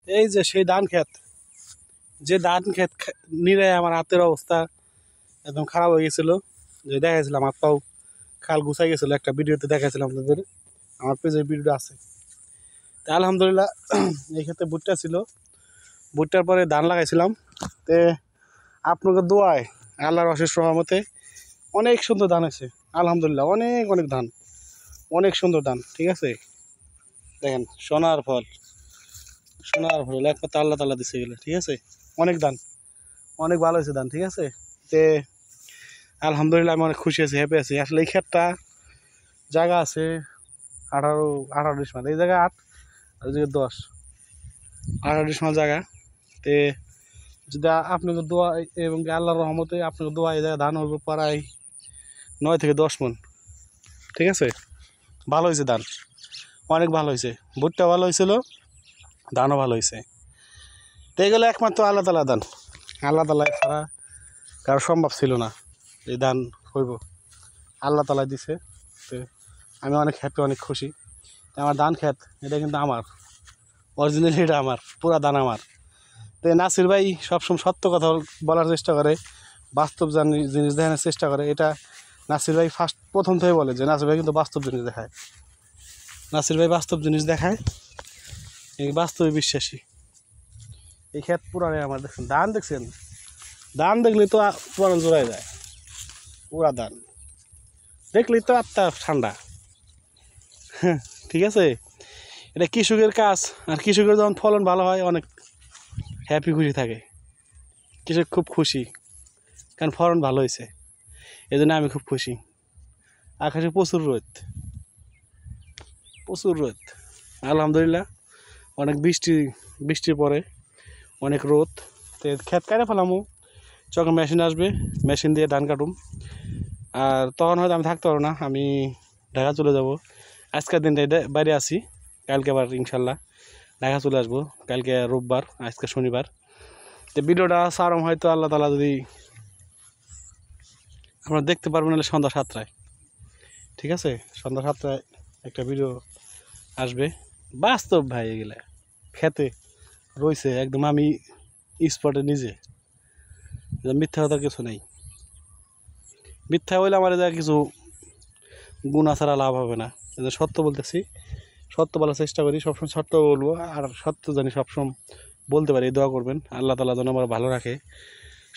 এই যে সেই ধান ক্ষেত, যে ধান ক্ষেত নিরে আমার হাতের অবস্থা একদম খারাপ হয়ে গেছিল। যে দেখাইছিলাম হাত পাও খাল গুছাই গেছিলো, একটা ভিডিওতে দেখাইছিলাম আপনাদের, আমার পেজে ভিডিওটা আছে। তা আলহামদুলিল্লাহ এই ক্ষেত্রে ভুট্টা ছিল, ভুট্টার পরে ধান লাগাইছিলাম। তে আপনাকে দোয়ায় আল্লাহর অশেষ রহমতে অনেক সুন্দর ধান আছে আলহামদুলিল্লাহ, অনেক অনেক ধান, অনেক সুন্দর ধান। ঠিক আছে, দেখেন সোনার ফল, সোনার ফল একমাত্র আল্লাহ তাল্লাহ দিছে গেলে। ঠিক আছে, অনেক ধান, অনেক ভালো হয়েছে ধান। ঠিক আছে, তে আলহামদুলিল্লাহ আমি অনেক খুশি আছি, হ্যাপি আছি। আসলে এই ক্ষেতটা জায়গা আছে 18 ডিসমাল, এই জায়গা 8 আর ওই জায়গায় 10, 18 ডিসমাল জায়গা। তে যদি আপনাকে দোয়া এবং আল্লাহর রহমতে আপনাকে দোয়া, এই জায়গায় ধান হবে প্রায় 9 থেকে 10 মণ। ঠিক আছে, ভালো হয়েছে ধান, অনেক ভালো হয়েছে। ভুট্টা ভালো হয়েছিল, ধানও ভালো হয়েছে। তো এগুলো একমাত্র আল্লাহ তালা দান, আল্লাহ তালা ছাড়া কারো সম্ভব ছিল না এই ধান হইব, আল্লাহ তালা দিছে। তো আমি অনেক হ্যাপি, অনেক খুশি। আমার ধান ক্ষেত এটা কিন্তু আমার, অরিজিনালি এটা আমার, পুরা ধান আমার। তো নাসির ভাই সবসময় সত্য কথা বলার চেষ্টা করে, বাস্তব জিনিস দেখানোর চেষ্টা করে। এটা নাসির ভাই প্রথম থেকে বলে যে নাসির ভাই কিন্তু বাস্তব জিনিস দেখায়, নাসির ভাই বাস্তব জিনিস দেখায়, এই বাস্তবে বিশ্বাসী। এই ক্ষেত পুরানে আমার, দেখছেন ধান, দেখছেন ধান দেখলেই তো পুরান জোড়ায় যায়, পুরা ধান দেখলেই তো আত্মা ঠান্ডা। ঠিক আছে, এটা কৃষকের কাজ, আর কৃষকের যখন ফলন ভালো হয় অনেক হ্যাপি, খুশি থাকে কৃষক, খুব খুশি, কারণ ফলন ভালো হয়েছে, এই জন্য আমি খুব খুশি। আকাশে প্রচুর রোদ, প্রচুর রোদ আলহামদুলিল্লাহ, অনেক বৃষ্টির পরে অনেক রোদ। তো ক্ষেত কাটে ফেলামো, যখন মেশিন আসবে মেশিন দিয়ে ধান কাটুম। আর তখন হয়তো আমি থাকতে পারবো না, আমি ঢাকা চলে যাব। আজকের দিনটা বাইরে আছি, কালকে আবার ইনশাল্লাহ ঢাকা চলে আসবো। কালকে রোববার, আজকে শনিবার। তো ভিডিওটা সারম হয়তো আল্লাহ তালা যদি আপনারা দেখতে পারবেন, নাহলে সন্ধ্যা 7টায়। ঠিক আছে, সন্ধ্যা 7টায় একটা ভিডিও আসবে। বাস্তব ভাই, এগুলা খেতে রয়েছে একদম, আমি স্পটে নিজে, মিথ্যা কথার কিছু নেই। মিথ্যা হইলে আমার যা কিছু গুণা ছাড়া লাভ হবে না, সত্য বলতেছি, সত্য বলার চেষ্টা করি, সবসময় সত্য বলবো, আর সত্য জানি সবসময় বলতে পারি। এই দোয়া করবেন আল্লাহ তাআলা যেন আমার ভালো রাখে,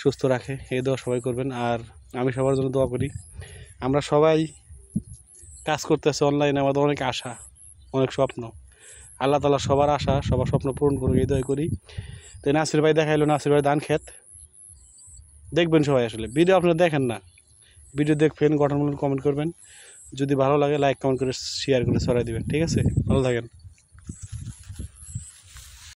সুস্থ রাখে, এই দোয়া সবাই করবেন। আর আমি সবার জন্য দোয়া করি। আমরা সবাই কাজ করতেছে অনলাইনে, আমাদের অনেক আশা, অনেক স্বপ্ন, আল্লাহ তাআলা সবার আশা, সবার স্বপ্ন পূরণ করুক, এই দোয়া করি। তো নাসির ভাই দেখাইলো, নাসির ভাই ধান ক্ষেত দেখবেন সবাই। আসলে ভিডিও আপনারা দেখেন না, ভিডিও দেখবেন, গঠনমূলক কমেন্ট করবেন, যদি ভালো লাগে লাইক কমেন্ট করে শেয়ার করে ছড়াই দিবেন। ঠিক আছে, ভালো থাকেন।